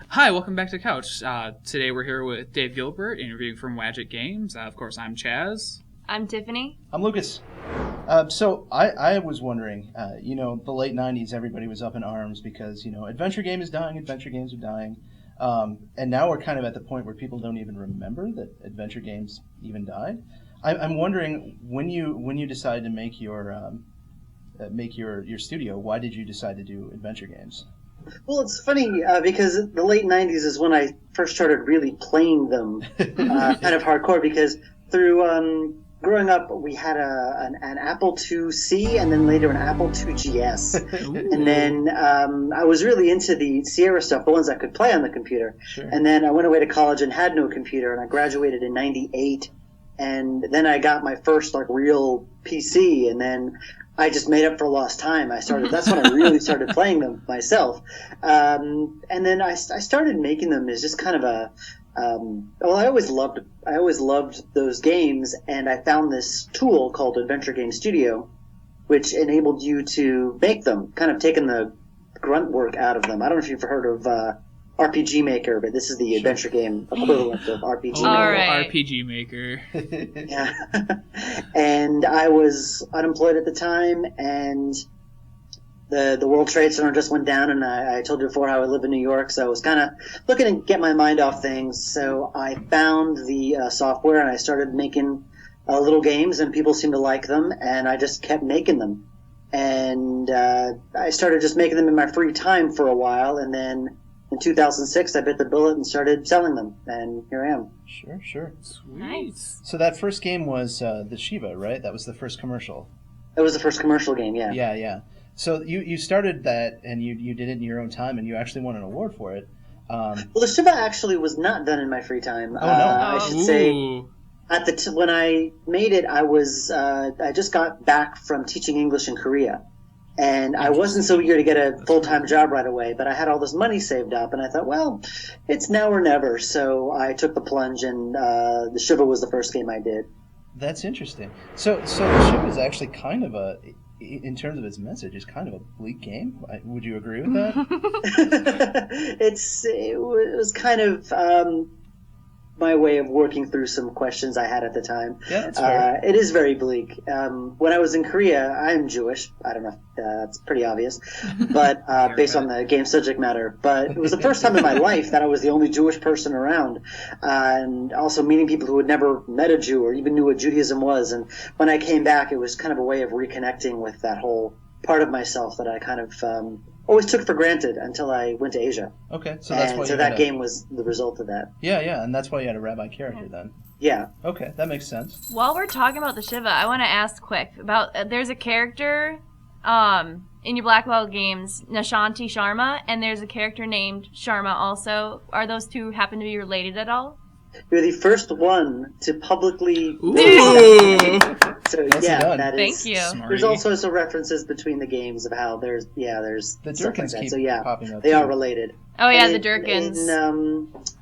Hi, welcome back to Couch. Today we're here with Dave Gilbert, interviewing from Wadjet Games. Of course, I'm Chaz. I'm Tiffany. I'm Lucas. So I was wondering, the late 90s, everybody was up in arms because, adventure game is dying, adventure games are dying. And now we're kind of at the point where people don't even remember that adventure games even died. I'm wondering, when you decided to make your studio, why did you decide to do adventure games? Well, it's funny because the late 90s is when I first started really playing them kind of hardcore, because through growing up we had an Apple IIc and then later an Apple II GS. And then I was really into the Sierra stuff, the ones I could play on the computer. Sure. And then I went away to college and had no computer, and I graduated in 98. And then I got my first real PC, and then I just made up for lost time. That's when I really started playing them myself. And then I started making them as just kind of I always loved those games, and I found this tool called Adventure Game Studio, which enabled you to make them, kind of taking the grunt work out of them. I don't know if you've heard of RPG Maker, but this is the adventure game equivalent of RPG Maker. All right. RPG Maker. Yeah. And I was unemployed at the time, and the World Trade Center just went down, and I told you before how I live in New York, so I was kind of looking to get my mind off things. So I found the software, and I started making little games, and people seemed to like them, and I just kept making them. And I started just making them in my free time for a while, and then in 2006, I bit the bullet and started selling them, and here I am. Sure. Sweet. Nice. So that first game was the Shiva, right? That was the first commercial. It was the first commercial game, yeah. Yeah. So you started that, and you did it in your own time, and you actually won an award for it. Well, the Shiva actually was not done in my free time. Oh, no. I should say, Ooh. when I made it, I just got back from teaching English in Korea. And I wasn't so eager to get a full-time job right away, but I had all this money saved up, and I thought, well, it's now or never. So I took the plunge, and the Shiva was the first game I did. That's interesting. So the Shiva is actually kind of in terms of its message, is kind of a bleak game. Would you agree with that? It was kind of my way of working through some questions I had at the time. Yeah, that's fair. It is very bleak. When I was in Korea, I'm Jewish. I don't know if that's pretty obvious, but based on the game subject matter. But it was the first time in my life that I was the only Jewish person around, and also meeting people who had never met a Jew or even knew what Judaism was. And when I came back, it was kind of a way of reconnecting with that whole part of myself that I kind of always took for granted until I went to Asia. Okay, so that's why that game was the result of that. Yeah, and that's why you had a rabbi character then. Yeah. Okay, that makes sense. While we're talking about the Shiva, I want to ask quick about there's a character in your Blackwell games, Nishanti Sharma, and there's a character named Sharma also. Are those two happen to be related at all? You're the first one to publicly. Ooh. So done. that is. Thank you. Smarty. There's all sorts of references betwing the games of how there's The stuff Durkins like that. keep So yeah, popping up. they too. are related. Oh yeah, And the Durkins.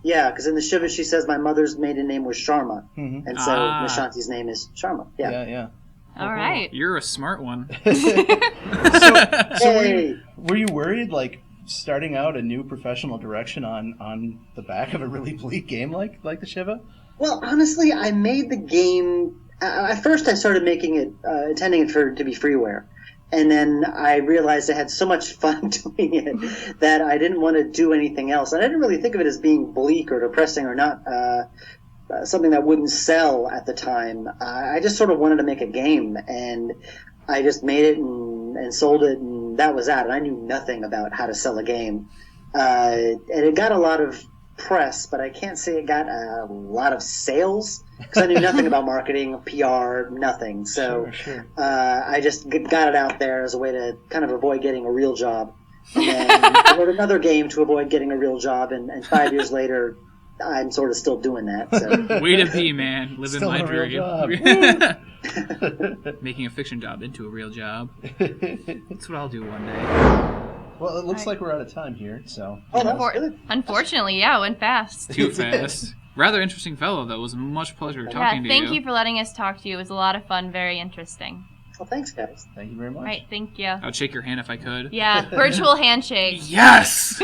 Because in the Shiva she says my mother's maiden name was Sharma, Mhm. and so Nishanti's name is Sharma. Yeah. All right. You're a smart one. So Hey. were you worried, starting out a new professional direction on the back of a really bleak game like the Shiva? Well, honestly, I made the game. At first, I started making it, intending it to be freeware, and then I realized I had so much fun doing it that I didn't want to do anything else. And I didn't really think of it as being bleak or depressing or not something that wouldn't sell at the time. I just sort of wanted to make a game, and I just made it and sold it, and that was that. And I knew nothing about how to sell a game, and it got a lot of press, but I can't say it got a lot of sales because I knew nothing about marketing, PR, nothing. So Sure. I just got it out there as a way to kind of avoid getting a real job. And I wrote another game to avoid getting a real job, and 5 years later, I'm sort of still doing that. So. Way to be, man. Living Still my a real dream. job. Making a fiction job into a real job. That's what I'll do one day. Well, it looks like we're out of time here, so... Oh, that was good. Unfortunately, yeah, it went fast. Too fast. Rather interesting fellow, though. It was a much pleasure talking to you. Thank you for letting us talk to you. It was a lot of fun, very interesting. Well, thanks, guys. Thank you very much. All right, thank you. I would shake your hand if I could. Yeah, virtual handshake. Yes!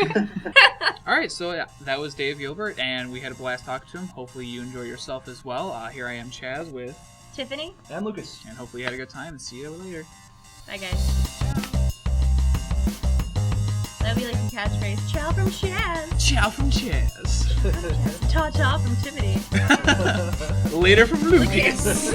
All right, so yeah, that was Dave Gilbert, and we had a blast talking to him. Hopefully you enjoy yourself as well. Here I am, Chaz, with Tiffany. And Lucas. and hopefully you had a good time, and see you later. Bye, guys. That'd be like a catchphrase. Ciao from Chaz. Ciao from Chaz. Ta-ta from Tiffany. Later from Lucas.